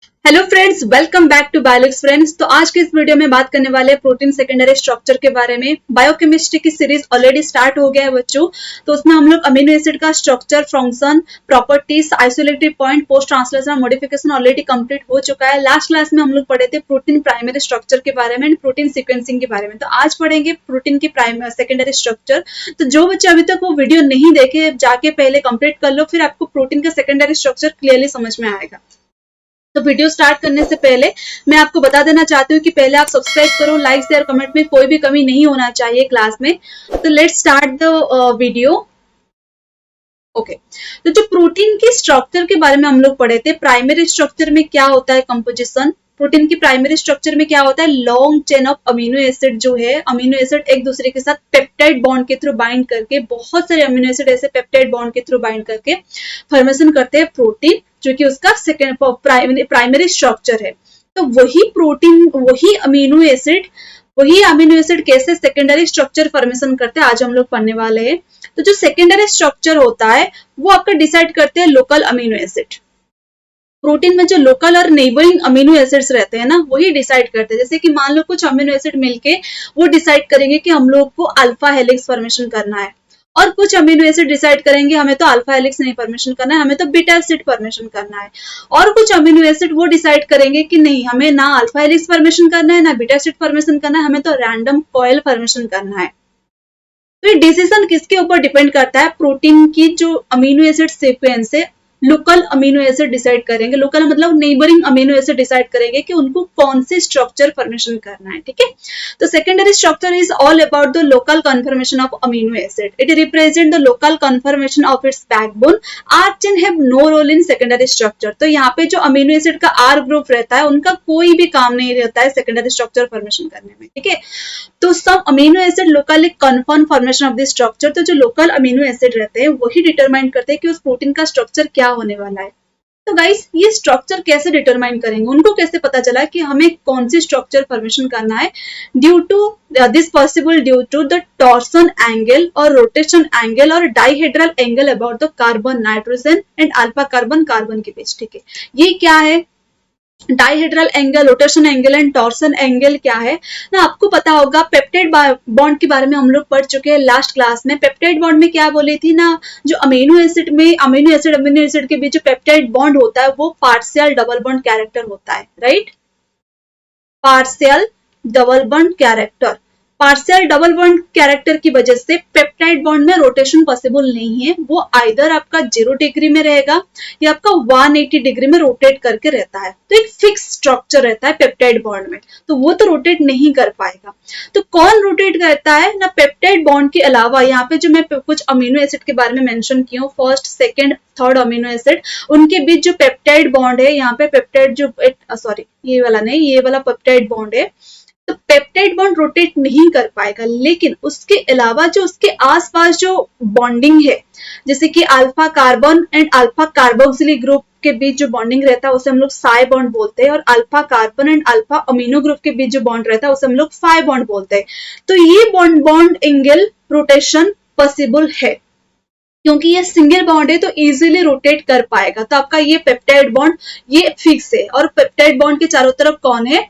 Hello friends, welcome back to biologics friends. तो आज के इस वीडियो में बात करने वाले हैं प्रोटीन सेकेंडरी स्ट्रक्चर के बारे में। बायोकेमिस्ट्री की सीरीज ऑलरेडी स्टार्ट हो गया है बच्चों। तो उसमें हम लोग अमीनो एसिड का structure, function, properties, isoelectric point, post translation, modification already complete हो चुका है। लास्ट क्लास में हम लोग पढ़े थे प्रोटीन प्राइमरी स्ट्रक्चर के बारे में एंड प्रोटीन सिक्वेंसिंग के बारे में। तो आज पढ़ेंगे प्रोटीन की सेकेंडरी स्ट्रक्चर। तो जो बच्चे अभी तक वो वीडियो नहीं देखे, जाके पहले कंप्लीट कर लो, फिर आपको प्रोटीन का सेकेंडरी स्ट्रक्चर क्लियरली समझ में आएगा। तो वीडियो स्टार्ट करने से पहले मैं आपको बता देना चाहती हूँ कि पहले आप सब्सक्राइब करो, लाइक शेयर कमेंट में कोई भी कमी नहीं होना चाहिए क्लास में। तो let's start the video. Okay, तो जो प्रोटीन की स्ट्रक्चर के बारे में हम लोग पढ़े थे, प्राइमरी स्ट्रक्चर में क्या होता है कंपोजिशन। प्रोटीन की प्राइमरी स्ट्रक्चर में क्या होता है, long chain of amino acid जो है, अमीनो एसिड एक दूसरे के साथ पेप्टाइड बॉन्ड के थ्रू बाइंड करके, बहुत सारे अमीनो एसिड ऐसे पेप्टाइड बॉन्ड के थ्रू बाइंड करके फॉर्मेशन करते हैं प्रोटीन, जो कि उसका सेकेंड प्राइमरी स्ट्रक्चर है। तो वही प्रोटीन, वही अमीनो एसिड कैसे सेकेंडरी स्ट्रक्चर फॉर्मेशन करते हैं, आज हम लोग पढ़ने वाले हैं। तो जो सेकेंडरी स्ट्रक्चर होता है वो आपका डिसाइड करते हैं लोकल अमीनो एसिड। प्रोटीन में जो लोकल और नेबरिंग अमीनो एसिड्स रहते हैं ना, वही डिसाइड करते हैं। जैसे कि मान लो कुछ अमीनो एसिड मिलके वो डिसाइड करेंगे कि हम लोग को अल्फा हेलिक्स फॉर्मेशन करना है, और कुछ अमीनो एसिड डिसाइड करेंगे हमें तो अल्फा हेलिक्स नहीं फॉर्मेशन करना है, हमें तो बीटा एसिड फॉर्मेशन करना है। और कुछ अमीनो एसिड वो डिसाइड करेंगे कि नहीं, हमें ना अल्फा हेलिक्स फॉर्मेशन करना है ना बीटा एसिड फॉर्मेशन करना है, हमें तो रैंडम कॉइल फॉर्मेशन करना है। तो ये डिसीजन किसके ऊपर डिपेंड करता है, प्रोटीन की जो अमीनो एसिड सीक्वेंस है, लोकल अमीनो एसिड डिसाइड करेंगे। लोकल मतलब नेबरिंग अमीनो एसिड डिसाइड करेंगे कि उनको कौन से स्ट्रक्चर फॉर्मेशन करना है। ठीक है, तो secondary structure is all about the local conformation of amino acid. It represent the local conformation of its backbone. R chain have no role in secondary structure. तो यहाँ पे जो अमीनो एसिड का आर ग्रुप रहता है, उनका कोई भी काम नहीं रहता है सेकेंडरी स्ट्रक्चर फॉर्मेशन करने में। ठीक है, तो सब amino acid locally confirm formation of the structure. तो जो लोकल अमीनो एसिड रहते हैं वही डिटरमाइन करते हैं कि उस प्रोटीन का स्ट्रक्चर क्या होने वाला है। तो गाइस, ये स्ट्रक्चर कैसे डिटरमाइन करेंगे, उनको कैसे पता चला कि हमें कौन सी स्ट्रक्चर फॉर्मेशन करना है। Due to this possible due to the torsion angle और रोटेशन एंगल और dihedral angle about the carbon, nitrogen and alpha carbon के बीच। ठीक है, ये क्या है, dihedral angle, rotation angle and torsion angle क्या है ना, आपको पता होगा। पेप्टाइड बॉन्ड के बारे में हम लोग पढ़ चुके हैं लास्ट क्लास में। पेप्टाइड बॉन्ड में क्या बोली थी ना, जो अमीनो एसिड के बीच जो पेप्टाइड बॉन्ड होता है वो पार्शियल डबल बॉन्ड कैरेक्टर होता है, right. Partial double bond character, partial double bond character की वजह से पेप्टाइड बॉन्ड में रोटेशन पॉसिबल नहीं है। वो आइदर आपका 0 डिग्री में रहेगा या आपका 180 डिग्री में रोटेट करके रहता है। तो एक फिक्स स्ट्रक्चर रहता है पेप्टाइड बॉन्ड में, तो वो तो रोटेट नहीं कर पाएगा। तो कौन रोटेट करता है ना, पेप्टाइड बॉन्ड के अलावा यहाँ पे जो मैं कुछ अमीनो एसिड के बारे में मेंशन की हूँ, first, second, third amino acid, उनके बीच जो पेप्टाइड बॉन्ड है, यहाँ पे पेप्टाइड जो सॉरी ये वाला नहीं, ये वाला पेप्टाइड बॉन्ड है। तो पेप्टाइड बॉन्ड रोटेट नहीं कर पाएगा, लेकिन उसके अलावा जो उसके आसपास जो बॉन्डिंग है, जैसे कि alpha carbon and alpha carboxylic group के बीच जो बॉन्डिंग रहता है उसे हम लोग साई बॉन्ड बोलते हैं, और alpha carbon and alpha amino group के बीच जो बॉन्ड रहता है उसे हम लोग फाई बॉन्ड बोलते हैं। तो ये बॉन्ड एंगल रोटेशन पॉसिबल है, क्योंकि ये सिंगल बॉन्ड है तो इजीली रोटेट कर पाएगा। तो आपका ये पेप्टाइड बॉन्ड ये फिक्स है, और पेप्टाइड बॉन्ड के चारों तरफ कौन है,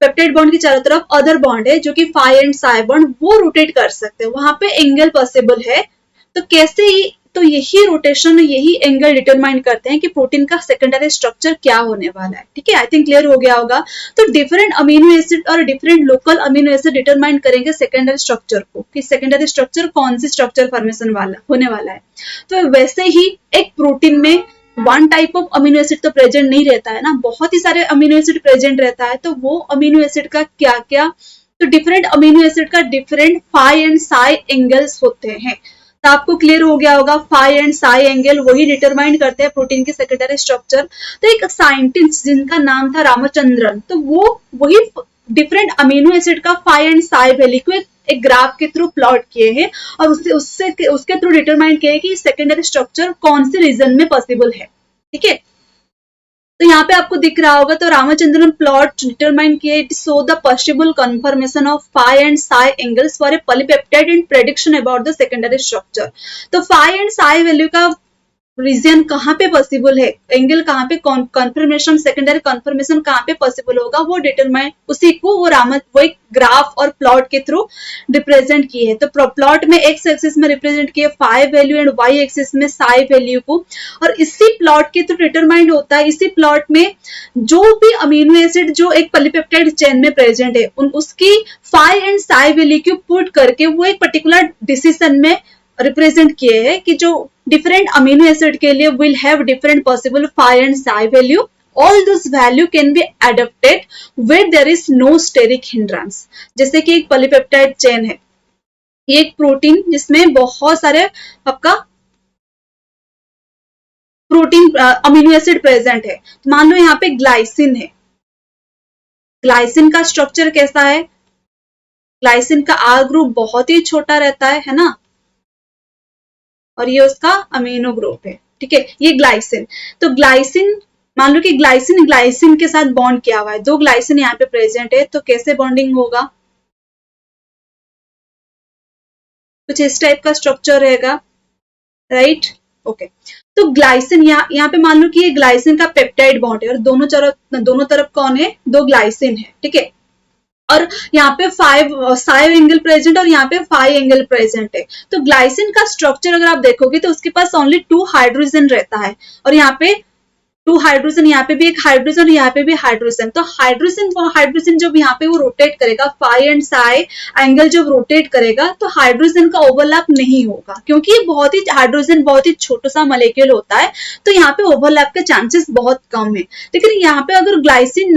पेप्टाइड बॉन्ड की चारों तरफ अदर बॉन्ड है जो कि फाई एंड साई बॉन्ड, वो रोटेट कर सकते हैं, वहां पे एंगल पॉसिबल है। तो कैसे ही, तो यही रोटेशन, यही एंगल डिटरमाइन करते हैं कि प्रोटीन का सेकेंडरी स्ट्रक्चर क्या होने वाला है। ठीक है, आई थिंक क्लियर हो गया होगा। तो डिफरेंट अमीनो एसिड और different local amino acid determine करेंगे सेकेंडरी स्ट्रक्चर को, कि सेकेंडरी स्ट्रक्चर कौन सी स्ट्रक्चर फॉर्मेशन वाला होने वाला है। तो वैसे ही एक प्रोटीन में one type of amino acid तो प्रेजेंट नहीं रहता है ना, बहुत ही सारे अमीनो एसिड प्रेजेंट रहता है। तो वो अमीनो एसिड का क्या क्या, तो डिफरेंट अमीनो एसिड का different phi and psi angles होते हैं। तो आपको क्लियर हो गया होगा, फाई एंड साई एंगल वही डिटरमाइन करते हैं प्रोटीन की सेकेंडरी स्ट्रक्चर। तो एक साइंटिस्ट जिनका नाम था रामचंद्रन, तो वो वही डिफरेंट अमीनो एसिड का फाई एंड साई वैल्यू को एक ग्राफ के थ्रू प्लॉट किए हैं, और उसके थ्रू डिटरमाइन किए कि सेकेंडरी स्ट्रक्चर कौन से रीजन में पॉसिबल है। ठीक है, तो यहाँ पे आपको दिख रहा होगा, तो रामचंद्रन प्लॉट डिटरमाइन किए it show the possible conformation of phi and psi angles for a polypeptide in prediction about the secondary structure. तो फाई एंड साई वैल्यू का रीजन कहाँ पे पॉसिबल है, एंगल कहाँ पे, कन्फर्मेशन सेकेंडरी कन्फर्मेशन कहाँ पे पॉसिबल होगा, वो डिटरमाइन, उसी को वो एक ग्राफ और प्लॉट के थ्रू रिप्रेजेंट किए है। तो प्लॉट में एक्स एक्सिस में रिप्रेजेंट किए phi value and Y axis में साई वैल्यू को, और इसी प्लॉट के थ्रू डिटरमाइंड होता है, इसी प्लॉट में जो भी अमीनो एसिड जो एक पॉलीपेप्टाइड चेन में प्रेजेंट है उसकी फाई एंड साई वैल्यू को पुट करके वो एक पर्टिकुलर डिसीजन में रिप्रेजेंट किए हैं कि जो different amino acid के लिए will have different possible phi and psi value. All those value can be adapted where there is no steric hindrance. जैसे कि एक polypeptide chain है, ये एक प्रोटीन जिसमें बहुत सारे आपका प्रोटीन अमीनो एसिड प्रेजेंट है। तो मान लो यहाँ पे ग्लाइसिन है, ग्लाइसिन का स्ट्रक्चर कैसा है, ग्लाइसिन का आर ग्रुप बहुत ही छोटा रहता है ना, और ये उसका अमीनो ग्रुप है, ठीक है, ये ग्लाइसिन। तो ग्लाइसिन, मान लो कि ग्लाइसिन के साथ बॉन्ड किया हुआ है, दो ग्लाइसिन यहाँ पे प्रेजेंट है, तो कैसे बॉन्डिंग होगा, कुछ इस टाइप का स्ट्रक्चर रहेगा, राइट, ओके। तो ग्लाइसिन यहाँ पे मान लो कि ये ग्लाइसिन का पेप्टाइड बॉन्ड है, और दोनों तरफ कौन है, दो ग्लाइसिन है, ठीक है, और यहाँ पे 5 एंगल प्रेजेंट और यहाँ पे 5 एंगल प्रेजेंट है। तो ग्लाइसिन का स्ट्रक्चर अगर आप देखोगे तो उसके पास ओनली 2 हाइड्रोजन रहता है, और यहाँ पे 2 हाइड्रोजन, यहाँ पे भी एक हाइड्रोजन और यहाँ पे भी हाइड्रोजन। तो हाइड्रोजन जब यहाँ पे वो रोटेट करेगा, फाई एंड साई एंगल जब रोटेट करेगा तो हाइड्रोजन का ओवरलैप नहीं होगा, क्योंकि हाइड्रोजन बहुत ही छोटा सा मॉलिक्यूल होता है, तो यहाँ पे ओवरलैप के चांसेस बहुत कम है। लेकिन यहाँ पे अगर ग्लाइसिन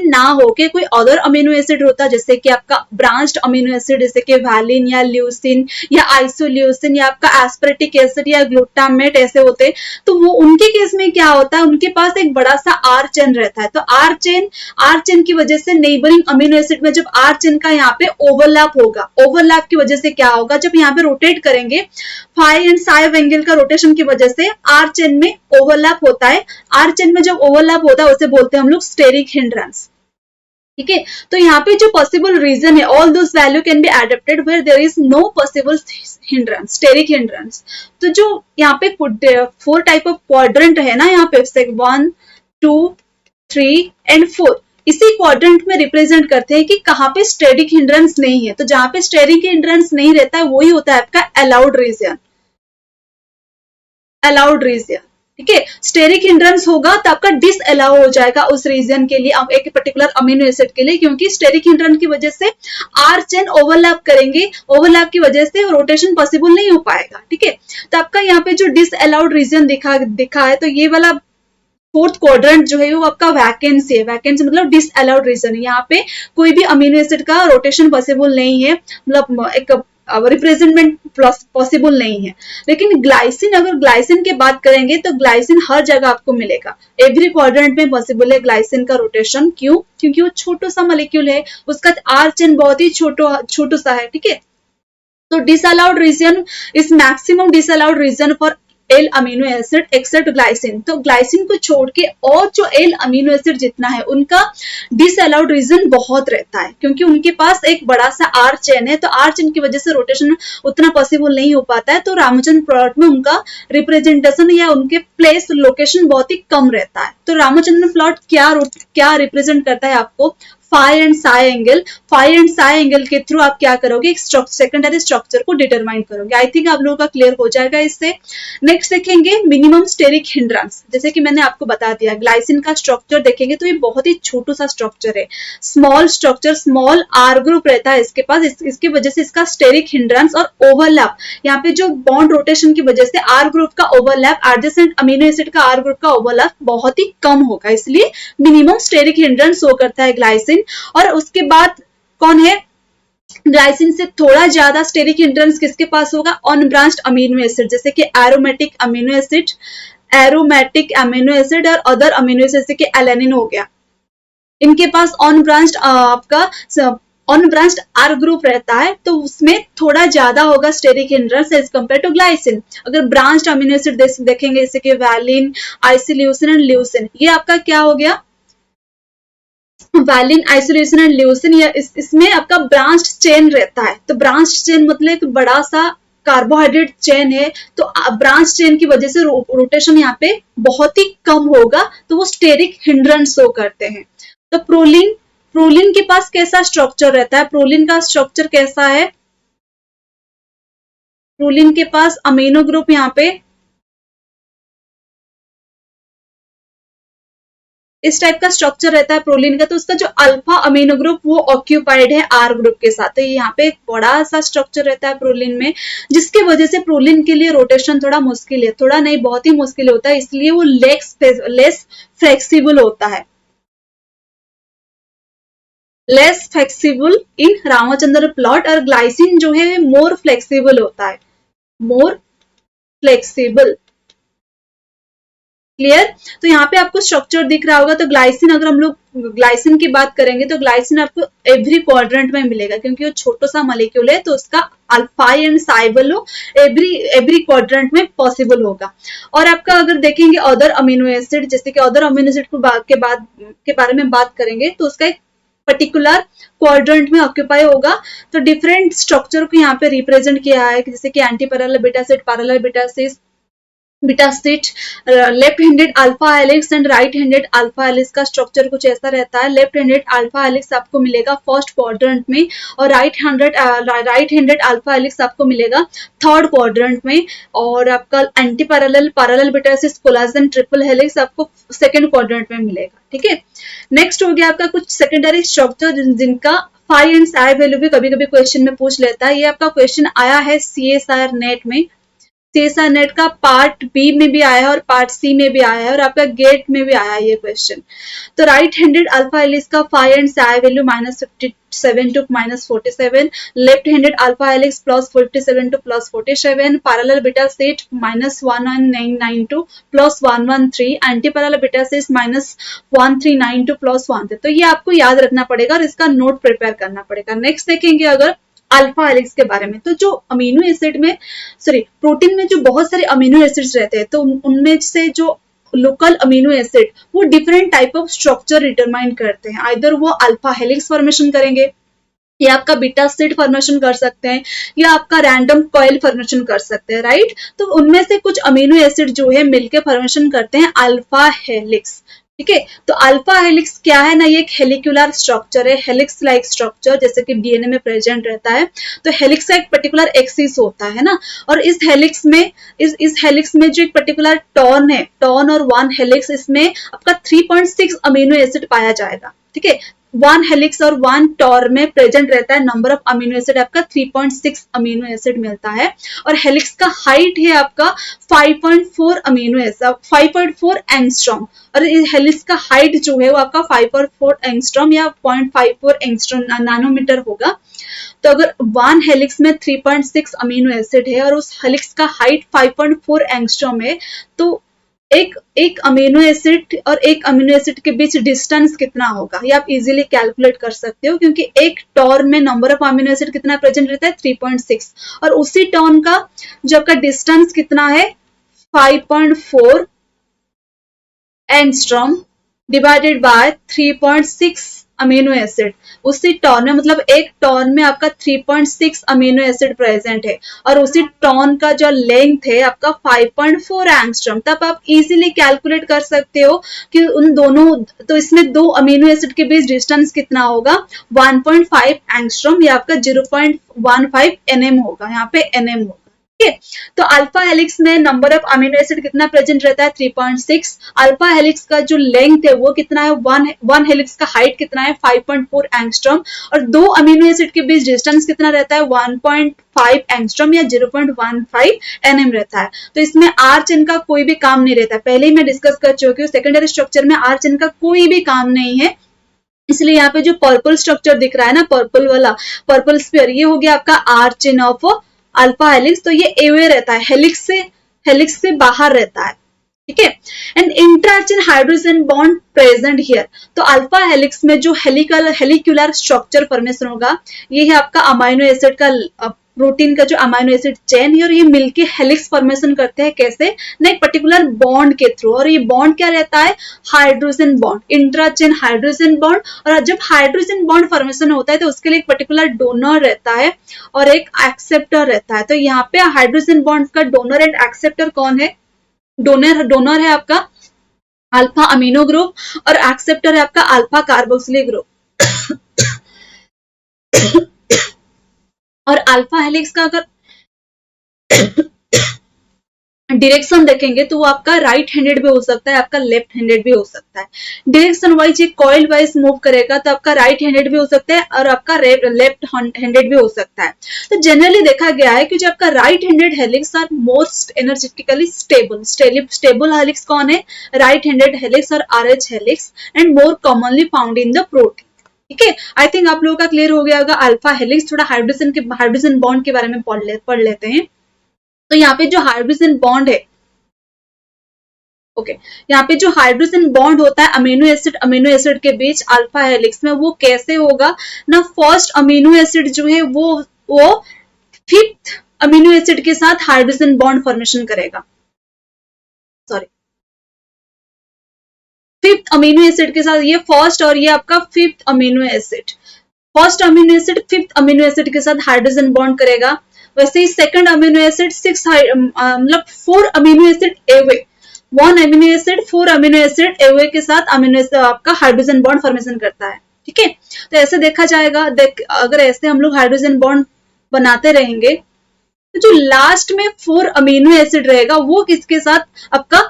ना होके कोई अदर अमीनो एसिड होता, जैसे कि आपका ब्रांच्ड अमीनो एसिड, जैसे कि वैलिन या ल्यूसिन या आइसोल्यूसिन या आपका एस्पार्टिक एसिड या ग्लूटामेट ऐसे होते, तो वो उनके केस में क्या होता है, उनके पास एक बड़ा सा आर चेन रहता है। तो आर चेन की वजह से नेबरिंग अमीनो एसिड में जब आर चेन का यहाँ पे ओवरलैप होगा, ओवरलैप की वजह से क्या होगा, जब यहाँ पे रोटेट करेंगे फाई एंड साई एंगल का रोटेशन की वजह से आर चेन में ओवरलैप होता है। आर चेन में जब ओवरलैप होता है उसे बोलते हैं हम लोग स्टेरिक हिंड्रेंस, ठीक है। तो यहाँ पे जो पॉसिबल रीजन है, all those value can be adapted where there is no possible hindrance, steric hindrance. तो जो यहाँ पे 4 टाइप ऑफ क्वाड्रेंट है ना, यहाँ पे 1, 2, 3 एंड 4, इसी क्वाड्रेंट में रिप्रेजेंट करते हैं कि कहाँ पे स्टेरिक हिंड्रेंस नहीं है। तो जहां पे स्टेरिक हिंड्रेंस नहीं रहता है वही होता है आपका अलाउड रीजन, अलाउड रीजन, ठीक है। स्टेरिक हिंड्रेंस होगा तो आपका डिस अलाउ हो जाएगा उस रीजन के लिए, एक पर्टिकुलर अमीनो एसिड के लिए, क्योंकि स्टेरिक हिंड्रेंस की वजह से आर चेन ओवरलैप करेंगे, ओवरलैप की वजह से रोटेशन पॉसिबल नहीं हो पाएगा, ठीक है। तो आपका यहाँ पे जो डिस अलाउड रीजन दिखा है, तो ये वाला 4th क्वाड्रेंट जो है वो आपका वैकेंसी है, वैकेंसी मतलब डिस अलाउड रीजन है। यहाँ पे कोई भी अमीनो एसिड का रोटेशन पॉसिबल नहीं है, मतलब एक रिप्रेजेंटमेंट पॉसिबल नहीं है। लेकिन ग्लाइसिन, अगर ग्लाइसिन की बात करेंगे तो ग्लाइसिन हर जगह आपको मिलेगा, एवरी क्वाड्रेंट में पॉसिबल है ग्लाइसिन का रोटेशन। क्यों? क्योंकि वो छोटा सा मॉलिक्यूल है, उसका आर चेन बहुत ही छोटा सा है, ठीक है। तो disallowed region is maximum disallowed region for L amino acid except glycine. तो ग्लाइसिन को छोड़ के और जो एल अमीनो एसिड जितना है उनका डिसअलाउड रीजन बहुत रहता है, क्योंकि उनके पास एक बड़ा सा आर चेन है, तो आर चेन की वजह से रोटेशन उतना पॉसिबल नहीं हो पाता है। तो रामचंद्र प्लॉट में उनका रिप्रेजेंटेशन या उनके प्लेस लोकेशन बहुत ही कम रहता है। तो रामचंद्र प्लॉट क्या रिप्रेजेंट करता है आपको, phi and psi angle, phi and psi angle के थ्रू आप क्या करोगे, सेकेंडरी स्ट्रक्चर को डिटरमाइन करोगे। आई थिंक आप लोगों का क्लियर हो जाएगा इससे। नेक्स्ट देखेंगे मिनिमम स्टेरिक हिंड्रेंस। जैसे कि मैंने आपको बता दिया, ग्लाइसिन का स्ट्रक्चर देखेंगे तो ये बहुत ही छोटा सा स्ट्रक्चर है, small structure, small R group रहता है इसके पास, इसकी वजह से इसका स्टेरिक हिंड्रेंस और ओवरलैप, यहाँ पे जो बॉन्ड रोटेशन की वजह से आर ग्रुप का ओवरलैप, एडजेसेंट अमीनो एसिड का आर ग्रुप का ओवरलैप बहुत ही कम होगा, इसलिए मिनिमम स्टेरिक हिंड्रेंस शो करता है ग्लाइसिन। और उसके बाद कौन है, ग्लाइसिन से थोड़ा ज्यादा स्टेरिक हिंड्रेंस किसके पास होगा, अनब्रांच्ड अमीनो एसिड, जैसे कि एरोमेटिक अमीनो एसिड और अदर अमीनो एसिड जैसे कि एलेनिन हो गया, इनके पास अनब्रांच्ड आपका अनब्रांच्ड आर ग्रुप रहता है, तो उसमें थोड़ा ज्यादा होगा steric hindrance as compare to glycine. अगर ब्रांच्ड अमीनो एसिड देखेंगे जैसे कि वैलिन, आइसोल्यूसिन एंड ल्यूसिन, ये आपका क्या हो गया, वैलिन, आइसोल्यूसिन एंड ल्यूसिन, या इसमें आपका ब्रांच्ड चेन रहता है। तो ब्रांच्ड चेन मतलब एक बड़ा सा कार्बोहाइड्रेट चेन है तो ब्रांच चेन की वजह से रोटेशन यहाँ पे बहुत ही कम होगा, तो वो स्टेरिक हिंड्रेंस शो करते हैं। तो प्रोलिन प्रोलिन के पास कैसा स्ट्रक्चर रहता है? प्रोलिन का स्ट्रक्चर कैसा है? प्रोलिन के पास अमीनो ग्रुप यहाँ पे इस टाइप का स्ट्रक्चर रहता है प्रोलिन का। तो उसका जो अल्फा अमीनो ग्रुप वो ऑक्यूपाइड है आर ग्रुप के साथ। तो यहाँ पे एक बड़ा सा स्ट्रक्चर रहता है प्रोलिन में, जिसकी वजह से प्रोलिन के लिए रोटेशन थोड़ा मुश्किल है, थोड़ा नहीं बहुत ही मुश्किल होता है, इसलिए वो लेस फ्लेक्सिबल होता है, less flexible in Ramchandra plot. और ग्लाइसिन जो है मोर फ्लेक्सिबल होता है, मोर फ्लेक्सिबल। क्लियर? तो यहाँ पे आपको स्ट्रक्चर दिख रहा होगा। तो ग्लाइसिन, अगर हम लोग ग्लाइसिन की बात करेंगे तो ग्लाइसिन आपको एवरी क्वाड्रेंट में मिलेगा, क्योंकि वो छोटा सा मॉलिक्यूल है, तो उसका alpha and psi value every quadrant में पॉसिबल होगा। और आपका अगर देखेंगे अदर अमीनो एसिड, जैसे कि अदर अमीनो एसिड के बारे में बात करेंगे तो उसका एक पर्टिकुलर क्वाड्रेंट में ऑक्यूपाई होगा। तो डिफरेंट स्ट्रक्चर को यहाँ पे रिप्रेजेंट किया है, जैसे कि anti parallel beta set, parallel beta sheet, left handed alpha helix and right handed alpha helix का स्ट्रक्चर कुछ ऐसा रहता है। लेफ्ट हैंडेड अल्फा हेलिक्स आपको मिलेगा फर्स्ट क्वाड्रेंट में, और राइट हैंडेड अल्फा हेलिक्स आपको मिलेगा थर्ड क्वाड्रेंट में, और आपका एंटी पैरेलल बीटा सिस कोलाजन ट्रिपल हेलिक्स आपको सेकंड क्वाड्रेंट में मिलेगा। ठीक है, नेक्स्ट हो गया आपका कुछ सेकेंडरी स्ट्रक्चर जिनका फाई एंड साई वैल्यू भी कभी कभी क्वेश्चन में पूछ लेता है। ये आपका क्वेश्चन आया है CSIR नेट में, CSIR नेट का पार्ट बी में भी आया है और पार्ट सी में भी आया है, और आपका गेट में भी आया है ये क्वेश्चन। तो राइट हैंडेड अल्फा हेलिक्स का phi and psi value -57 to -47, left handed alpha helix +57 to +47, parallel beta sheet -1992 to +113, anti parallel beta sheet -1392 to +13। तो ये आपको याद रखना पड़ेगा और इसका नोट प्रिपेयर करना पड़ेगा। नेक्स्ट देखेंगे अगर अल्फा हेलिक्स के बारे में, तो जो अमीनो एसिड में प्रोटीन में जो बहुत सारे अमीनो एसिड्स रहते हैं, तो उनमें से जो लोकल अमीनो एसिड वो different type of structure determine करते हैं। आइदर वो अल्फा हेलिक्स फॉर्मेशन करेंगे, या आपका बीटा सीट फॉर्मेशन कर सकते हैं, या आपका रैंडम कॉइल फॉर्मेशन कर सकते हैं, राइट। तो उनमें से कुछ अमीनो एसिड जो है मिलकर फॉर्मेशन करते हैं अल्फा हेलिक्स। ठीक है, तो अल्फा हेलिक्स क्या है ना, ये एक हेलिकुलर स्ट्रक्चर है, हेलिक्स लाइक स्ट्रक्चर, जैसे कि डीएनए में प्रेजेंट रहता है। तो हेलिक्स का एक पर्टिकुलर एक्सिस होता है ना, और इस हेलिक्स में जो एक पर्टिकुलर टर्न है, टर्न और वन हेलिक्स, इसमें आपका 3.6 अमीनो एसिड पाया जाएगा। ठीक है, वन हेलिक्स और वन टॉर में प्रेजेंट रहता है नंबर ऑफ अमीनो एसिड आपका 3.6 अमीनो एसिड मिलता है, और हेलिक्स का हाइट है आपका 5.4 अमीनो एसिड 5.4 एंगस्ट्रॉम, और हेलिक्स का हाइट जो है वो आपका 5.4 एंगस्ट्रॉम या 0.54 एंगस्ट्रॉम नैनोमीटर होगा। तो अगर वन हेलिक्स में 3.6 अमीनो एसिड है और उस हेलिक्स का हाइट 5.4 एंगस्ट्रॉम है, तो एक अमीनो एसिड और एक अमीनो एसिड के बीच डिस्टेंस कितना होगा, ये आप इजीली कैलकुलेट कर सकते हो, क्योंकि एक टर्न में नंबर ऑफ अमीनो एसिड कितना प्रेजेंट रहता है 3.6, और उसी टर्न का जो आपका डिस्टेंस कितना है 5.4 angstrom divided by 3.6 amino acid. उसी टर्न में, मतलब एक टर्न में आपका 3.6 अमीनो एसिड प्रेजेंट है, और उसी टर्न का जो लेंथ है आपका 5.4 एंगस्ट्रॉम। तब आप इजीली कैलकुलेट कर सकते हो कि उन दोनों, तो इसमें दो अमीनो एसिड के बीच डिस्टेंस कितना होगा 1.5 एंगस्ट्रॉम, या आपका 0.15 nm होगा, यहाँ पे nm होगा। ठीक है, तो अल्फा हेलिक्स में नंबर ऑफ अमीनो एसिड कितना प्रेजेंट रहता है 3.6। अल्फा हेलिक्स का जो लेंथ है वो कितना है, वन हेलिक्स का हाइट कितना है 5.4 एंगस्ट्रॉम, और दो अमीनो एसिड के बीच डिस्टेंस कितना रहता है 1.5 एंगस्ट्रॉम या 0.15 nm रहता है। तो इसमें आर चेन का कोई भी काम नहीं रहता है, पहले ही मैं डिस्कस कर चुकी हूँ, सेकेंडरी स्ट्रक्चर में आर चेन का कोई भी काम नहीं है। इसलिए यहाँ पे जो पर्पल स्ट्रक्चर दिख रहा है ना, पर्पल वाला, पर्पल स्फीयर, ये हो गया आपका R chain of alpha helix. तो ये एवे रहता है, हेलिक्स से बाहर रहता है। ठीक है, and intrachain hydrogen bond present here. तो अल्फा हेलिक्स में जो हेलिकुलर स्ट्रक्चर फॉर्मेशन होगा, ये है आपका अमाइनो एसिड का प्रोटीन का जो अमीनो एसिड चेन है और ये मिलके हेलिक्स फॉर्मेशन करते हैं। कैसे? ना एक पर्टिकुलर बॉन्ड के थ्रू। और ये बॉन्ड क्या रहता है? Hydrogen bond, intra chain hydrogen bond. और जब हाइड्रोजन बॉन्ड फॉर्मेशन होता है तो उसके लिए एक पर्टिकुलर डोनर रहता है और एक एक्सेप्टर रहता है। तो यहाँ पे हाइड्रोजन बॉन्ड का डोनर एंड एक्सेप्टर कौन है? डोनर है आपका अल्फा अमीनो ग्रुप और एक्सेप्टर है आपका अल्फा कार्बोक्सिलिक ग्रुप। और अल्फा हेलिक्स का अगर डायरेक्शन देखेंगे तो वो आपका राइट हैंडेड भी हो सकता है, आपका लेफ्ट हैंडेड भी हो सकता है। डायरेक्शन वाइज ये कॉइल वाइज मूव करेगा तो आपका राइट हैंडेड भी हो सकता है और आपका लेफ्ट हैंडेड भी हो सकता है। तो जनरली देखा गया है कि जो आपका right handed helix are most energetically stable helix कौन है? राइट हैंडेड हेलिक्स और RH helix and more commonly found in the protein. ठीक है, आई थिंक आप लोगों का क्लियर हो गया होगा अल्फा हेलिक्स। थोड़ा हाइड्रोजन बॉन्ड के बारे में पढ़ लेते हैं। तो यहाँ पे जो हाइड्रोजन बॉन्ड है, ओके, यहाँ पे जो हाइड्रोजन बॉन्ड होता है अमीनो एसिड के बीच अल्फा हेलिक्स में, वो कैसे होगा ना? फर्स्ट अमीनो एसिड जो है वो फिफ्थ अमीनो एसिड के साथ हाइड्रोजन बॉन्ड फॉर्मेशन करेगा। सॉरी, फिफ्थ अमीनो एसिड के साथ, ये फर्स्ट और ये आपका fifth amino acid. First amino acid fifth amino acid के साथ हाइड्रोजन बॉन्ड करेगा। वैसे ही सेकंड अमीनो एसिड मतलब 4 amino acid away, 1 amino acid 4 amino acid away के साथ अमीनो एसिड आपका हाइड्रोजन बॉन्ड फॉर्मेशन करता है। ठीक है, तो ऐसे देखा जाएगा। अगर ऐसे हम लोग हाइड्रोजन बॉन्ड बनाते रहेंगे तो जो लास्ट में 4 अमीनो एसिड रहेगा वो किसके साथ आपका,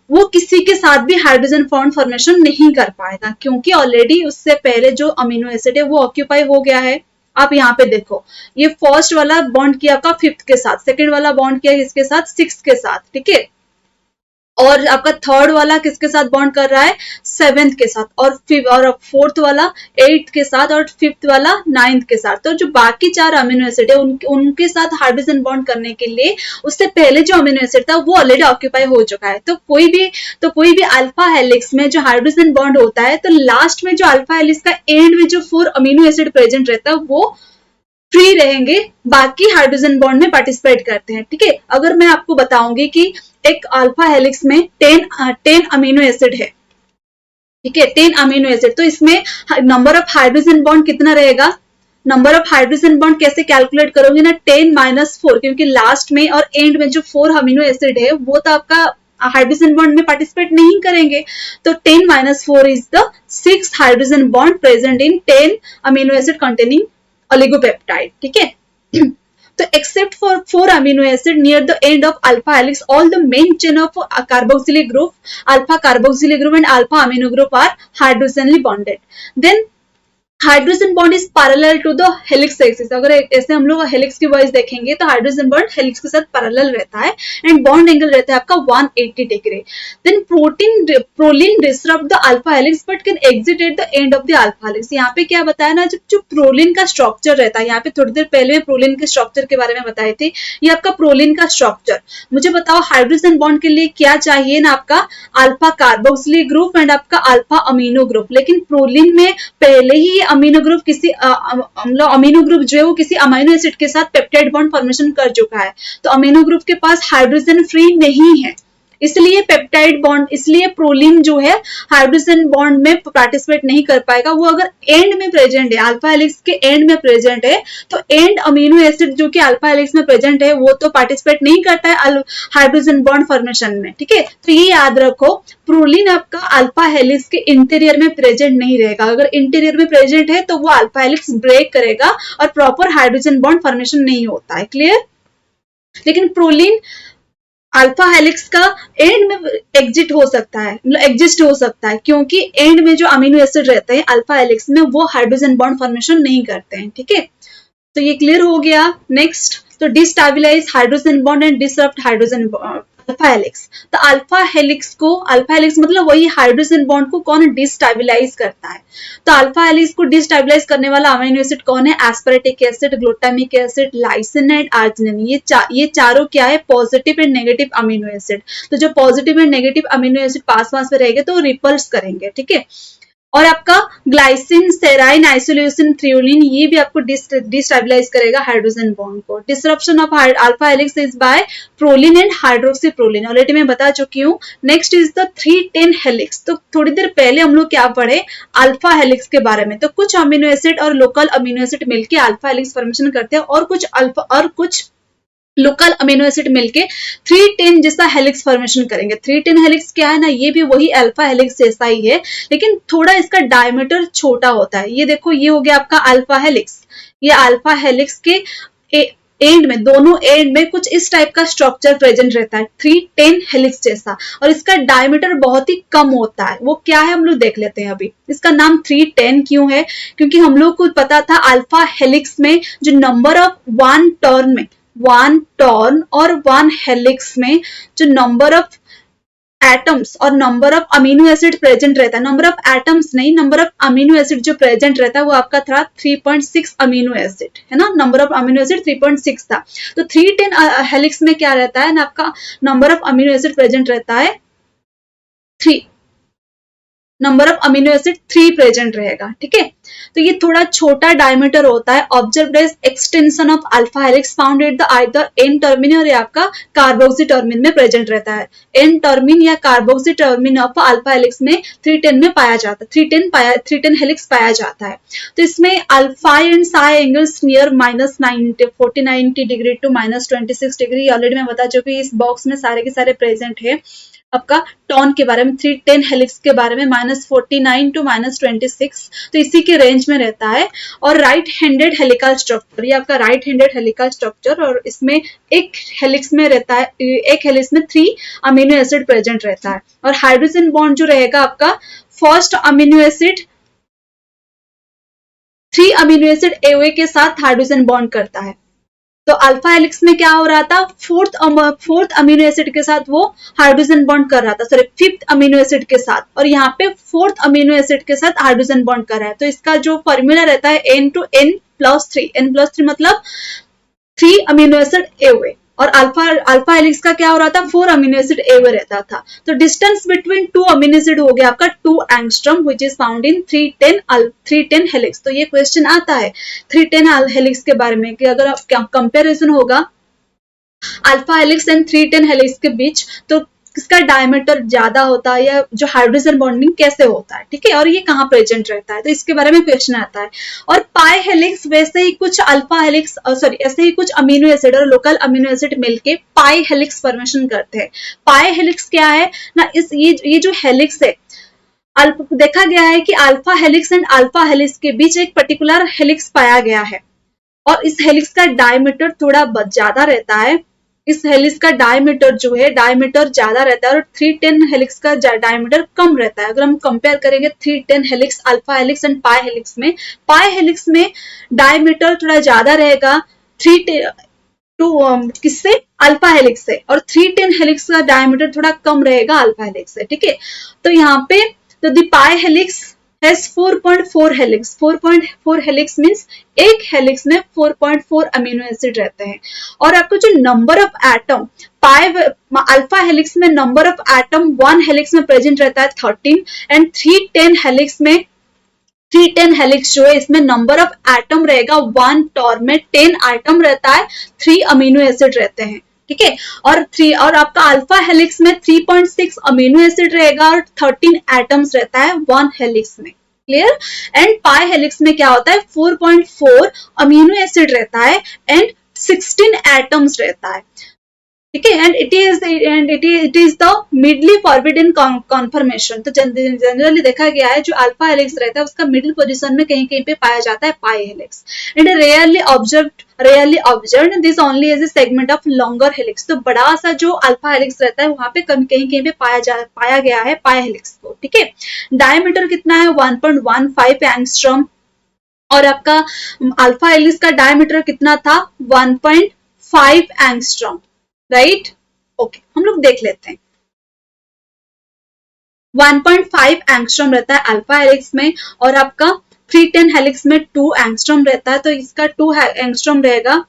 वो किसी के साथ भी हाइड्रोजन बॉन्ड फॉर्मेशन नहीं कर पाएगा, क्योंकि ऑलरेडी उससे पहले जो अमीनो एसिड है वो ऑक्यूपाई हो गया है। आप यहाँ पे देखो, ये फर्स्ट वाला बॉन्ड किया आपका फिफ्थ के साथ, सेकेंड वाला बॉन्ड किया किसके साथ? सिक्स के साथ। ठीक है, और आपका थर्ड वाला किसके साथ बॉन्ड कर रहा है? सेवेंथ के साथ। और फोर्थ वाला 8th के साथ और फिफ्थ वाला 9th के साथ। तो जो बाकी 4 अमीनो एसिड है उनके साथ हाइड्रोजन बॉन्ड करने के लिए उससे पहले जो अमीनो एसिड था वो ऑलरेडी ऑक्यूपाई हो चुका है। तो कोई भी अल्फा हेलिक्स में जो हाइड्रोजन बॉन्ड होता है तो लास्ट में जो अल्फा हेलिक्स का एंड में जो 4 अमीनो एसिड प्रेजेंट रहता है वो फ्री रहेंगे, बाकी हाइड्रोजन बॉन्ड में पार्टिसिपेट करते हैं। ठीक है, अगर मैं आपको बताऊंगी कि एक अल्फा हेलिक्स में 10 अमीनो एसिड है, ठीक है, 10 अमीनो एसिड, तो इसमें नंबर ऑफ हाइड्रोजन बॉन्ड कितना रहेगा? नंबर ऑफ हाइड्रोजन बॉन्ड कैसे कैलकुलेट करोगे ना? 10 - 4, क्योंकि लास्ट में और एंड में जो 4 अमीनो एसिड है वो तो आपका हाइड्रोजन बॉन्ड में पार्टिसिपेट नहीं करेंगे। तो 10 - 4 is the 6 hydrogen bond present in 10 amino acid containing oligopeptide. ठीक है, तो except for 4 amino acid near the end of alpha helix, all the main chain of carboxylic group, alpha carboxylic group and alpha amino group are hydrogenally bonded. Then hydrogen bond is parallel to the helix axis. अगर ऐसे हम लोग helix की wise देखेंगे तो hydrogen bond helix के साथ parallel रहता है एंड बॉन्ड एंगल रहता है आपका 180 degree. Then proline disrupt the alpha helix but can exit at the end of the alpha helix. यहाँ पे क्या बताया ना, जब जो प्रोलिन का स्ट्रक्चर रहता है, यहाँ पे थोड़ी देर पहले प्रोलिन के स्ट्रक्चर के बारे में बताए थे, ये आपका प्रोलिन का स्ट्रक्चर। मुझे बताओ हाइड्रोजन बॉन्ड के लिए क्या चाहिए ना, आपका अल्फा कार्बोक्सिलिक ग्रुप एंड आपका अल्फा अमीनो ग्रुप। लेकिन प्रोलिन में पहले ही अमीनो ग्रुप अमीनो ग्रुप जो है वो किसी अमीनो एसिड के साथ पेप्टाइड बॉन्ड फॉर्मेशन कर चुका है, तो अमीनो ग्रुप के पास हाइड्रोजन फ्री नहीं है, इसलिए पेप्टाइड बॉन्ड, इसलिए प्रोलिन जो है हाइड्रोजन बॉन्ड में पार्टिसिपेट नहीं कर पाएगा। वो अगर एंड में प्रेजेंट है, अल्फा हेलिक्स के एंड में प्रेजेंट है, तो एंड अमीनो एसिड जो कि अल्फा हेलिक्स में प्रेजेंट है वो तो पार्टिसिपेट नहीं करता है हाइड्रोजन बॉन्ड फॉर्मेशन में। ठीक है, तो ये याद रखो, प्रोलिन आपका अल्फा हेलिक्स के इंटीरियर में प्रेजेंट नहीं रहेगा। अगर इंटीरियर में प्रेजेंट है तो वो अल्फा हेलिक्स ब्रेक करेगा और प्रॉपर हाइड्रोजन बॉन्ड फॉर्मेशन नहीं होता है। क्लियर? लेकिन प्रोलिन अल्फा हेलिक्स का एंड में एग्जिट हो सकता है, मतलब एग्जिस्ट हो सकता है, क्योंकि एंड में जो अमीनो एसिड रहते हैं अल्फा हेलिक्स में वो हाइड्रोजन बॉन्ड फॉर्मेशन नहीं करते हैं। ठीक है, तो ये क्लियर हो गया। नेक्स्ट, तो destabilize hydrogen bond and disrupt hydrogen alpha helix. तो अल्फा हेलिक्स मतलब वही हाइड्रोजन बॉन्ड को कौन डिस्टेबिलाइज करता है? तो अल्फा हेलिक्स को डिस्टेबिलाइज करने वाला अमीनो एसिड कौन है? Aspartic acid, glutamic acid, lysine and arginine. ये चारों क्या है? Positive and negative amino acid. तो जो positive and negative amino acid पास में रहेंगे तो रिपल्स करेंगे। ठीक है, और आपका ग्लाइसिन, सेराइन, आइसोल्यूसिन, थ्रियोलिन, ये भी आपको डिस्टेबलाइज करेगा हाइड्रोजन बॉन्ड को। Disruption of alpha helix is by proline and hydroxy proline, already मैं बता चुकी हूँ। Next is the 310 helix. तो थोड़ी देर पहले हम लोग क्या पढ़े, अल्फा हेलिक्स के बारे में। तो कुछ अमीनो एसिड और लोकल अमीनो एसिड मिलकर अल्फा हेलिक्स फॉर्मेशन करते हैं, और कुछ लोकल अमीनो एसिड मिलके 310 जैसा हेलिक्स फॉर्मेशन करेंगे। 310 हेलिक्स क्या है ना, ये भी वही अल्फा हेलिक्स जैसा ही है, लेकिन थोड़ा इसका डायमीटर छोटा होता है। ये देखो, ये हो गया आपका अल्फा हेलिक्स। ये अल्फा हेलिक्स के एंड में, दोनों एंड में कुछ इस टाइप का स्ट्रक्चर प्रेजेंट रहता है, 310 हेलिक्स जैसा, और इसका डायमीटर बहुत ही कम होता है। वो क्या है हम लोग देख लेते हैं अभी। इसका नाम 310 क्यों है, क्योंकि हम लोग को पता था अल्फा हेलिक्स में जो नंबर ऑफ वन टर्न और वन हेलिक्स में जो नंबर ऑफ एटम्स और number of amino acid present रहता है, नंबर ऑफ एटम्स नहीं, नंबर ऑफ अमीनो एसिड जो प्रेजेंट रहता है वो आपका था 3.6 अमीनो एसिड, है ना। नंबर ऑफ अमीनो एसिड 3.6 था। तो 310 हेलिक्स में क्या रहता है ना, आपका number of amino acid present रहता है 3, number of amino acid 3 present रहेगा, ठीक है। तो ये थोड़ा छोटा डायमीटर होता है। Observed as extension of alpha helix found at the either N terminus और आपका कार्बोक्सी टर्मिन में प्रेजेंट रहता है। एन टर्मिन या कार्बोक्सी टर्मिन ऑफ अल्फा हेलिक्स में 310 में पाया जाता है, 310 हेलिक्स पाया जाता है। तो इसमें alpha and psi angles near -90 degree to -26 degree, already मैं बता चुकी हूँ। इस बॉक्स में सारे के सारे प्रेजेंट है। आपका टॉन के बारे में, 310 हेलिक्स के बारे में -49 टू -26, तो इसी के रेंज में रहता है। और राइट हैंडेड हेलिकल स्ट्रक्चर, ये आपका राइट हैंडेड हेलिकल स्ट्रक्चर, और इसमें एक हेलिक्स में रहता है, एक हेलिक्स में 3 अमीनो एसिड प्रेजेंट रहता है। और हाइड्रोजन बॉन्ड जो रहेगा आपका first amino acid 3 amino acid AOA के साथ हाइड्रोजन बॉन्ड करता है। तो अल्फा हेलिक्स में क्या हो रहा था, फोर्थ अमीनो एसिड के साथ वो हाइड्रोजन बॉन्ड कर रहा था, सॉरी 5th अमीनो एसिड के साथ, और यहाँ पे 4th अमीनो एसिड के साथ हाइड्रोजन बॉन्ड कर रहा है। तो इसका जो फॉर्मूला रहता है n+3, n+3 मतलब 3 अमीनो एसिड एवे, और अल्फा हेलिक्स का क्या हो रहा था, 4 अमीनो एसिड एवे रहता था। तो डिस्टेंस बिटवीन 2 अमीनो एसिड हो गया आपका 2 angstrom, which is found in 310 helix. तो ये क्वेश्चन आता है 310 हेलिक्स के बारे में कि अगर कंपैरिजन होगा अल्फा हेलिक्स एंड 310 हेलिक्स के बीच, तो किसका डायमीटर ज्यादा होता है, या जो हाइड्रोजन बॉन्डिंग कैसे होता है, ठीक है, और ये कहाँ प्रेजेंट रहता है, तो इसके बारे में क्वेश्चन आता है। और पाई हेलिक्स, वैसे ही कुछ अल्फा हेलिक्स, सॉरी ऐसे ही कुछ अमीनो एसिड और लोकल अमीनो एसिड मिलके पाई हेलिक्स फॉर्मेशन करते हैं। पाई हेलिक्स क्या है ना, ये जो हेलिक्स है, देखा गया है कि alpha helix and alpha helix के बीच एक पर्टिकुलर हेलिक्स पाया गया है, और इस हेलिक्स का डायमीटर थोड़ा ज्यादा रहता है। इस हेलिक्स का डायमीटर जो है, डायमीटर ज्यादा रहता है, और 310 हेलिक्स का डायमीटर कम रहता है। अगर हम कंपेयर करेंगे 310 helix, alpha helix and pi helix में, पाई हेलिक्स में डायमीटर थोड़ा ज्यादा रहेगा किससे, अल्फा हेलिक्स से, और 310 हेलिक्स का डायमीटर थोड़ा कम रहेगा अल्फा हेलिक्स से, ठीक है। तो यहाँ पे तो the pi helix has 4.4 helix. 4.4 helix means एक हेलिक्स में 4.4 अमीनो एसिड रहते हैं। और आपको जो number of atom, alpha helix में नंबर ऑफ एटम 1 हेलिक्स में प्रेजेंट रहता है 13, एंड 310 हेलिक्स में 310 हेलिक्स जो है इसमें नंबर ऑफ एटम रहेगा 1 टॉर्म में 10 आइटम रहता है, 3 अमीनो एसिड रहते हैं, ठीक है। और आपका अल्फा हेलिक्स में 3.6 अमीनो एसिड रहेगा और 13 एटम्स रहता है 1 हेलिक्स में, क्लियर। एंड पाई हेलिक्स में क्या होता है, 4.4 अमीनो एसिड रहता है एंड 16 एटम्स रहता है, ठीक है। And it is the मिडली forbidden conformation. तो जनरली देखा गया है जो अल्फा हेलिक्स रहता है उसका मिडिल पोजीशन में कहीं कहीं पे पाया जाता है pi helix. And rarely observed this only as a segment of longer helix. तो बड़ा सा जो अल्फा हेलिक्स रहता है वहां पे कहीं कहीं पे पाया गया है पाई हेलिक्स को, ठीक है। डायमीटर कितना है, 1.15 एंगस्ट्रॉम, और आपका अल्फा हेलिक्स का डायमीटर कितना था, 1.5 एंगस्ट्रॉम, राइट। ओके, हम लोग देख लेते हैं। 1.5 एंगस्ट्रॉम रहता है अल्फा हेलिक्स में, और आपका 310 हेलिक्स में 2 एंगस्ट्रॉम रहता है, तो इसका 2 एंगस्ट्रॉम रहेगा।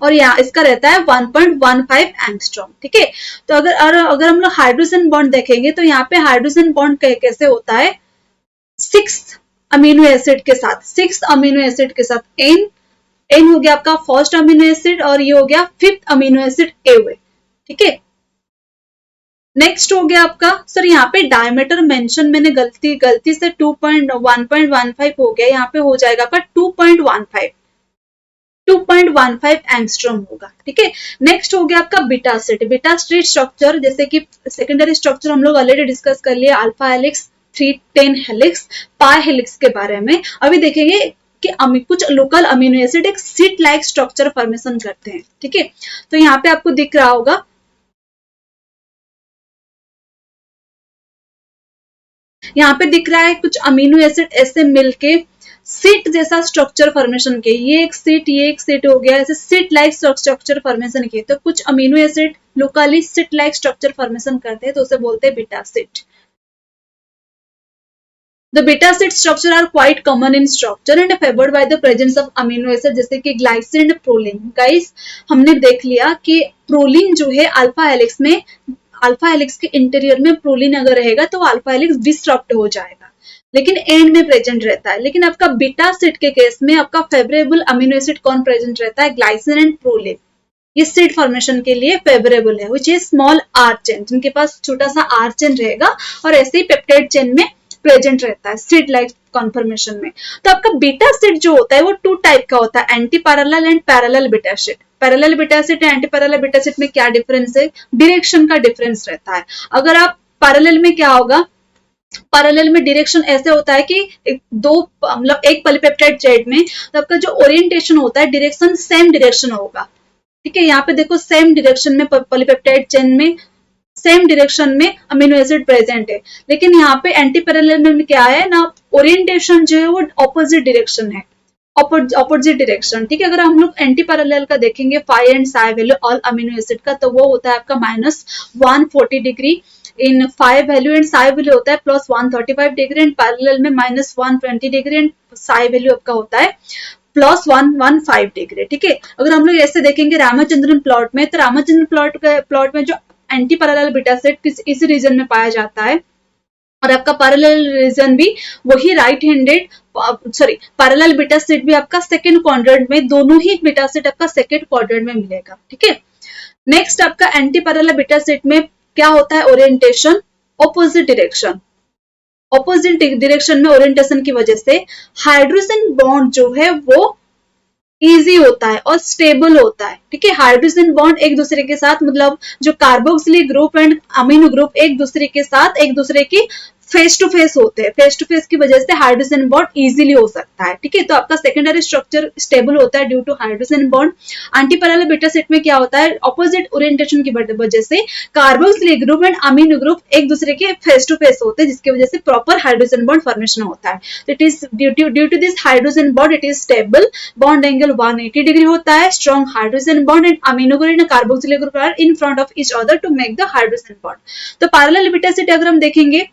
और यहाँ इसका रहता है 1.15 एंगस्ट्रॉम। ठीक है, तो अगर हम लोग हाइड्रोजन बॉन्ड देखेंगे तो यहाँ पे हाइड्रोजन बॉन्ड कैसे होता है, 6 अमीनो एसिड के साथ, 6 अमीनो एसिड के साथ, एन हो गया आपका फर्स्ट अमीनो एसिड और ये हो गया 5th अमीनो एसिड ए हुए। ठीक है, नेक्स्ट हो गया आपका, सर यहाँ पे डायमीटर मेंशन मैंने गलती से 1.15 हो गया, यहाँ पे हो जाएगा आपका 2.15 एंगस्ट्रॉम होगा। ठीक है, नेक्स्ट हो गया आपका बीटा स्टेट स्ट्रक्चर, जैसे कि सेकेंडरी स्ट्रक्चर हम लोग ऑलरेडी डिस्कस कर लिए, अल्फा हेलिक्स, 3-10 हेलिक्स, पाई हेलिक्स के बारे में। अभी देखेंगे कि कुछ लोकल अमीनो एसिड एक सीट लाइक स्ट्रक्चर फॉर्मेशन करते हैं। ठीक है, तो यहाँ पे आपको दिख रहा होगा, यहाँ पे दिख रहा है कुछ अमीनो एसिड ऐसे मिलके सीट जैसा स्ट्रक्चर फॉर्मेशन के, ये एक सीट हो गया, ऐसे सीट लाइक स्ट्रक्चर फॉर्मेशन के, तो कुछ amino acid locally seat like structure formation करते हैं, तो उसे बोलते हैं beta sheet. The beta seed structure are quite common in structure and favored by the presence of amino acid जैसे कि ग्लाइसिन एंड प्रोलिन। गाइस हमने देख लिया कि प्रोलिन जो है अल्फा हेलिक्स में, अल्फा हेलिक्स के इंटीरियर में प्रोलिन अगर रहेगा तो अल्फा हेलिक्स डिसरप्ट हो जाएगा, लेकिन एंड में प्रेजेंट रहता है। लेकिन आपका बीटा सीट के केस में आपका फेवरेबल अमीनो एसिड कौन प्रेजेंट रहता है, ग्लाइसिन एंड प्रोलिन। ये सीड फॉर्मेशन के लिए फेवरेबल है, which is small R chain, जिनके पास छोटा सा आर चेन रहेगा और ऐसे ही पेप्टाइड चेन में प्रेजेंट रहता है सीड लाइक कॉन्फर्मेशन में। तो आपका बीटा सीड जो होता है वो 2 टाइप का होता है, anti parallel and parallel beta seed. Parallel beta seed anti parallel beta seed में क्या डिफरेंस है, डायरेक्शन का डिफरेंस रहता है। अगर आप पैरेलल में क्या होगा, पैरेलल में डायरेक्शन ऐसे होता है कि मतलब एक पॉलीपेप्टाइड चेन में तो आपका जो ओरिएंटेशन होता है डायरेक्शन सेम डायरेक्शन होगा। ठीक है, यहाँ पे देखो सेम डायरेक्शन में पॉलीपेप्टाइड चेन में सेम डायरेक्शन में अमीनो एसिड प्रेजेंट है, लेकिन यहाँ पे एंटी पैरेलल में क्या है ना, ओरिएंटेशन जो है वो ऑपोजिट डायरेक्शन है, ऑपोजिट डायरेक्शन। ठीक है, अगर हम लोग एंटी पैरेलल का देखेंगे phi and psi value all amino acid का, तो वो होता है आपका -140 degree in phi value and psi value होता है +135 डिग्री एंड पैरेलल में -120 डिग्री एंड साई वैल्यू आपका होता है +115 डिग्री। ठीक है, अगर हम लोग ऐसे देखेंगे रामचंद्रन प्लॉट में, तो रामचंद्रन प्लॉट में जो एंटी पैरेलल बीटा सेट इस रीजन में पाया जाता है और आपका पैरेलल रीजन भी वही right handed, parallel beta set भी आपका सेकंड क्वाड्रेंट में, दोनों ही बीटा सेट आपका सेकंड क्वाड्रेंट में मिलेगा। ठीक है, नेक्स्ट आपका एंटी पैरेलल बीटा सेट में क्या होता है, orientation opposite direction. Opposite direction में ओरिएंटेशन की वजह से हाइड्रोजन बॉन्ड जो है वो इजी होता है और स्टेबल होता है। ठीक है, हाइड्रोजन बॉन्ड एक दूसरे के साथ, मतलब जो carboxylic group and amino group एक दूसरे के साथ एक दूसरे की फेस टू फेस होते हैं, फेस टू फेस की वजह से हाइड्रोजन बॉन्ड इजीली हो सकता है। ठीक है, तो आपका सेकेंडरी स्ट्रक्चर स्टेबल होता है due to hydrogen bond. Anti parallel beta sheet में क्या होता है, ऑपोजिट ओरिएंटेशन की वजह से carboxylic group and amino group एक दूसरे के फेस टू फेस होते हैं, जिसकी वजह से प्रॉपर हाइड्रोजन बॉन्ड फॉर्मेशन होता है। It is due to this hydrogen bond it is stable, bond angle 180 degree होता है, strong hydrogen bond and amino group and carboxylic group are in front of each other to make the hydrogen bond. तो parallel beta sheet अगर हम देखेंगे,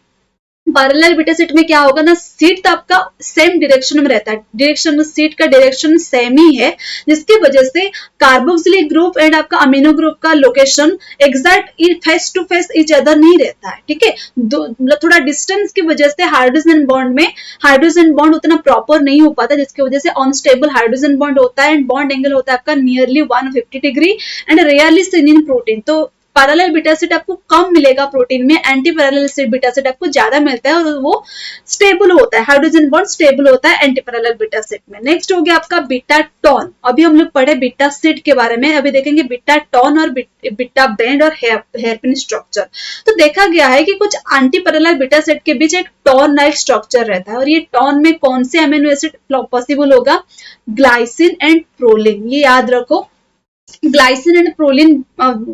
parallel beta sheet में क्या होगा ना, सीट तो आपका सेम डायरेक्शन में रहता है, डायरेक्शन सीट का डायरेक्शन सेम ही है, जिसकी वजह से कार्बोक्सिलिक ग्रुप एंड आपका अमीनो ग्रुप का location exact face to face each other नहीं रहता है। ठीक है, मतलब थोड़ा डिस्टेंस की वजह से हाइड्रोजन बॉन्ड में हाइड्रोजन बॉन्ड उतना प्रॉपर नहीं हो पाता, जिसकी वजह से अनस्टेबल हाइड्रोजन बॉन्ड होता है एंड बॉन्ड एंगल होता है आपका nearly 150 degree and rarely seen in protein. तो पैरेलल बीटा सेट आपको कम मिलेगा प्रोटीन में, एंटी पैरेलल बीटा सेट आपको ज्यादा मिलता है और वो स्टेबल होता है, हाइड्रोजन बॉन्ड स्टेबल होता है एंटी पैरेलल बीटा सेट में। नेक्स्ट हो गया आपका बीटा टॉन। अभी हम लोग पढ़े बीटा सेट के बारे में, अभी देखेंगे बीटा टॉन और बीटा बैंड और हेयरपिन स्ट्रक्चर। तो देखा गया है कि कुछ एंटी पैरेलल बीटा सेट के बीच एक टॉन लाइक स्ट्रक्चर रहता है और ये टॉन में कौन से अमीनो एसिड पॉसिबल होगा, ग्लाइसिन एंड प्रोलिन। ये याद रखो, ग्लाइसिन एंड प्रोलिन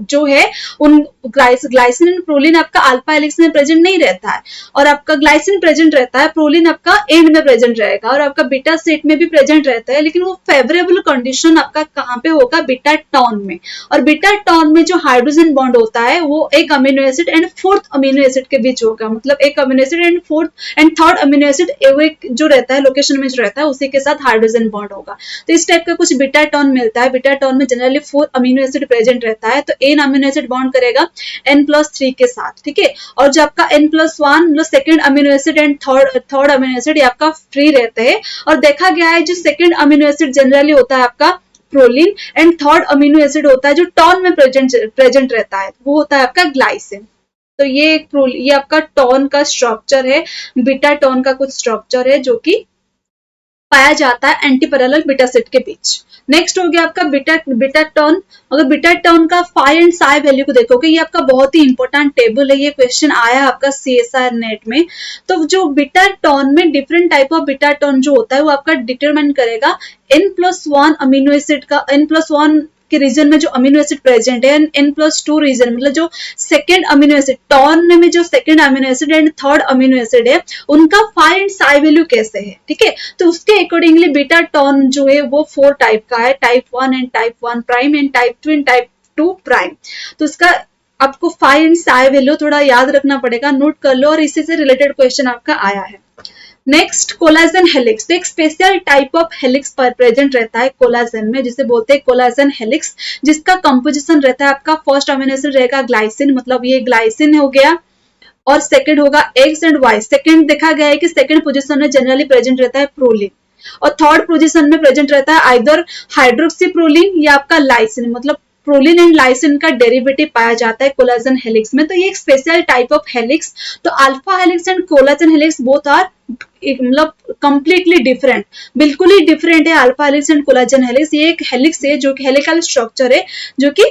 जो है उन ग्लाइसिन एंड प्रोलिन आपका अल्फा हेलिक्स में प्रेजेंट नहीं रहता है और आपका ग्लाइसिन प्रेजेंट रहता है, प्रोलिन आपका एंड में प्रेजेंट रहेगा और आपका बीटा सेट में भी प्रेजेंट रहता है, लेकिन वो फेवरेबल कंडीशन आपका कहाँ पे होगा, बीटा टॉन में। और बीटा टॉन में जो हाइड्रोजन बॉन्ड होता है वो एक amino acid and 4th amino acid के बीच होगा, मतलब एक amino acid and 4th and 3rd amino acid जो रहता है लोकेशन में जो रहता है उसी के साथ हाइड्रोजन बॉन्ड होगा। तो इस टाइप का कुछ बीटा टॉन मिलता है। बीटा टॉन में जनरली 4 अमीनो एसिड प्रेजेंट रहता है, तो n अमीनो एसिड बॉन्ड करेगा n+3 के साथ, ठीक है। और जो आपका n+1 मतलब second amino acid and third amino acid ये आपका फ्री रहते हैं। और देखा गया है जो सेकेंड अमीनो एसिड जनरली होता है आपका proline and third amino acid होता है जो टॉन में प्रेजेंट रहता है, वो होता है आपका ग्लाइसिन। तो ये आपका टॉन का स्ट्रक्चर है, बीटा टॉन का कुछ स्ट्रक्चर है जो कि पाया जाता है एंटीपैरेलल बीटा सेट के बीच। नेक्स्ट हो गया आपका बीटा टॉन। अगर बीटा टॉन का फाई एंड साई वैल्यू को देखोगे, ये आपका बहुत ही इंपॉर्टेंट टेबल है, ये क्वेश्चन आया है आपका CSIR नेट में। तो जो बीटा टॉन में different type of beta turn जो होता है वो आपका डिटरमाइन करेगा n+1 अमीनो एसिड का, n+1 के रीजन में जो अमीनो एसिड प्रेजेंट है, n+2 रीजन मतलब जो सेकेंड अमीनो एसिड टॉन में जो second amino acid and third amino acid है उनका फाई एंड साई वैल्यू कैसे है, ठीक है। तो उसके अकॉर्डिंगली बीटा टॉन जो है वो 4 टाइप का है, type 1 and type 1 prime and type 2 and type 2 prime. तो उसका आपको फाई एंड साई वैल्यू थोड़ा याद रखना पड़ेगा, नोट कर लो, और इसी से रिलेटेड क्वेश्चन आपका आया है। नेक्स्ट कोलाजन हेलिक्स, तो एक स्पेशल टाइप ऑफ हेलिक्स पर प्रेजेंट रहता है कोलाजन में, जिसे बोलते हैं कोलाजन हेलिक्स, जिसका कंपोजिशन रहता है आपका फर्स्ट अमीनो एसिड रहेगा ग्लाइसिन, मतलब ये ग्लाइसिन हो गया, और सेकंड होगा एक्स एंड वाई। सेकंड देखा गया है कि सेकंड पोजीशन में जनरली प्रेजेंट रहता है प्रोलिन, और थर्ड पोजीशन में प्रेजेंट रहता है आइदर हाइड्रोक्सी प्रोलिन या आपका लाइसिन, मतलब प्रोलिन एंड लाइसिन का डेरिवेटिव पाया जाता है कोलाजन हेलिक्स में। तो ये एक स्पेशल टाइप ऑफ हेलिक्स। तो alpha helix and collagen helix both are मतलब कंप्लीटली डिफरेंट, बिल्कुल ही डिफरेंट है alpha helix and collagen helix. ये एक हेलिक्स है जो कि हेलिकल स्ट्रक्चर है जो कि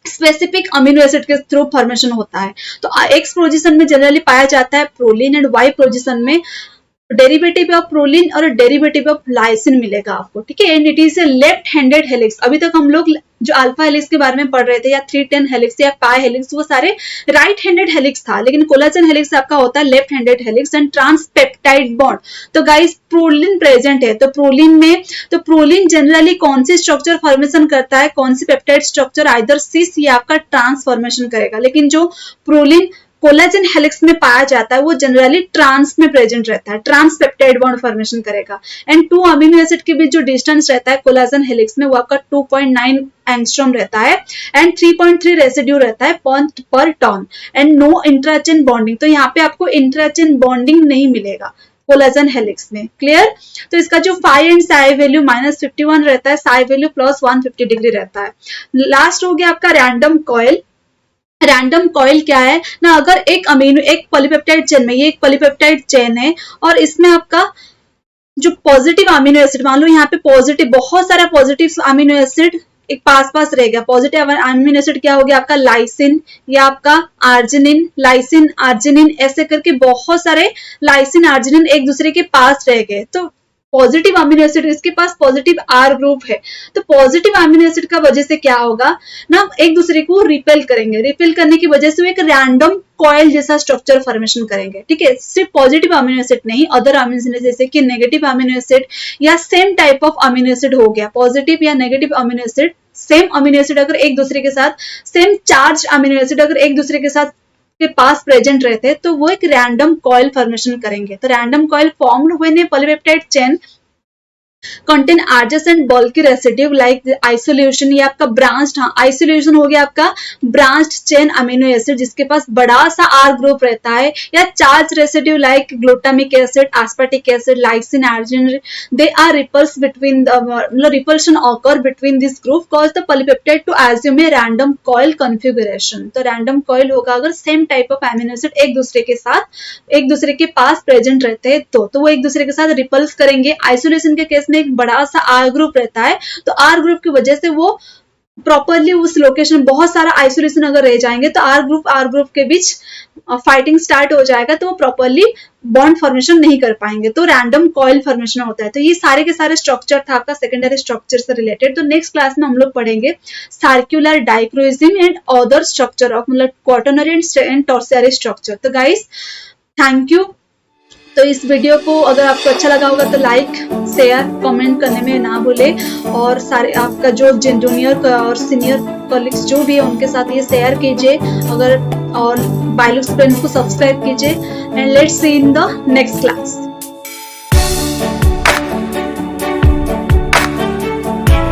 स्पेसिफिक अमीनो एसिड के थ्रू फॉर्मेशन होता है। तो एक्स पोजीशन में जनरली पाया जाता है प्रोलिन एंड वाई पोजीशन में डेरिवेटिव ऑफ प्रोलिन और डेरिवेटिव ऑफ लाइसिन मिलेगा आपको, ठीक है। And it is a left handed helix. अभी तक हम लोग जो अल्फा हेलिक्स के बारे में पढ़ रहे थे या 310 हेलिक्स या पाई हेलिक्स, वो सारे राइट हैंडेड हेलिक्स था, लेकिन कोलाजन हेलिक्स आपका होता है left handed helix and transpeptide bond. तो गाइस प्रोलिन प्रेजेंट है, तो प्रोलिन जनरली कौन सी स्ट्रक्चर फॉर्मेशन करता है, कौन सी पेप्टाइड स्ट्रक्चर, आइदर सिस या आपका ट्रांसफॉर्मेशन करेगा। लेकिन जो प्रोलिन कोलाजन हेलिक्स में पाया जाता है वो जनरली ट्रांस में प्रेजेंट रहता है, ट्रांस पेप्टाइड बॉन्ड फॉर्मेशन करेगा। एंड 2 अमीनो एसिड के बीच जो डिस्टेंस रहता है कोलाजन हेलिक्स में वो आपका 2.9 एंगस्ट्रॉम रहता है एंड 3.3 रेसिड्यू रहता है पर टॉन एंड नो इंट्राचेन बॉन्डिंग। तो यहाँ पे आपको इंट्राचेन बॉन्डिंग नहीं मिलेगा कोलाजन हेलिक्स में, क्लियर। तो इसका जो फाई एंड साई वैल्यू -51 रहता है, साई वैल्यू +150 डिग्री रहता है। लास्ट हो गया आपका रैंडम कॉइल। रैंडम कॉइल क्या है ना, अगर एक पॉलीपेप्टाइड चेन में, ये एक पॉलीपेप्टाइड चेन है और इसमें आपका जो पॉजिटिव अमीनो एसिड, मान लो यहाँ पे पॉजिटिव बहुत सारा पॉजिटिव अमीनो एसिड एक पास रह गया। पॉजिटिव अमीनो एसिड क्या हो गया आपका लाइसिन या आपका आर्जिनिन, लाइसिन आर्जिनिन, ऐसे करके बहुत सारे लाइसिन आर्जिनिन एक दूसरे के पास रह गए। तो पॉजिटिव अमीनो एसिड, इसके पास पॉजिटिव आर ग्रुप है, तो पॉजिटिव अमीनो एसिड का वजह से क्या होगा ना, एक दूसरे को रिपेल करेंगे, रिपेल करने की वजह से वो एक रैंडम कॉइल जैसा स्ट्रक्चर फॉर्मेशन करेंगे, ठीक है। सिर्फ पॉजिटिव अमीनो एसिड नहीं, अदर अमीनो एसिड जैसे कि नेगेटिव अमीनो एसिड या same type of amino acid हो गया, पॉजिटिव या negative amino acid, same amino acid अगर एक दूसरे के साथ, सेम चार्ज अमीनो एसिड अगर एक दूसरे के साथ के पास प्रेजेंट रहते हैं तो वो एक रैंडम कॉइल फॉर्मेशन करेंगे। तो random coil formed when A polypeptide chain contain adjacent bulky residue like isoleucine या आपका ब्रांच्ड, हाँ आइसोल्यूशन हो गया आपका ब्रांच्ड चेन अमीनो एसिड जिसके पास बड़ा सा आर ग्रुप रहता है, या charge residue like glutamic acid, aspartic acid, lysine, arginine, they are repulse between मतलब repulsion occur between this group cause the polypeptide to assume a random coil configuration. तो random coil होगा अगर same type of amino acid एक दूसरे के साथ, एक दूसरे के पास प्रेजेंट रहते हैं तो वो एक दूसरे के साथ रिपल्स करेंगे। आइसोलेशन के केस में एक बड़ा सा आर ग्रुप रहता है, तो आर ग्रुप की वजह से वो प्रॉपरली उस लोकेशन में बहुत सारा आइसोलेशन अगर रह जाएंगे तो आर ग्रुप के बीच फाइटिंग स्टार्ट हो जाएगा, तो वो प्रॉपरली बॉन्ड फॉर्मेशन नहीं कर पाएंगे, तो रैंडम कॉइल फॉर्मेशन होता है। तो ये सारे के सारे स्ट्रक्चर था आपका सेकेंडरी स्ट्रक्चर से रिलेटेड। तो नेक्स्ट क्लास में हम लोग पढ़ेंगे circular dichroism and other structure of मतलब क्वाटरनरी एंड टर्शियरी स्ट्रक्चर। तो गाइस थैंक यू। तो इस वीडियो को अगर आपको अच्छा लगा होगा तो लाइक, शेयर, कमेंट करने में ना भूले, और सारे आपका जो जूनियर और सीनियर कलीग्स जो भी है उनके साथ ये शेयर कीजिए, अगर और बायोलॉजी फ्रेंड्स को सब्सक्राइब कीजिए। And let's see in the next class.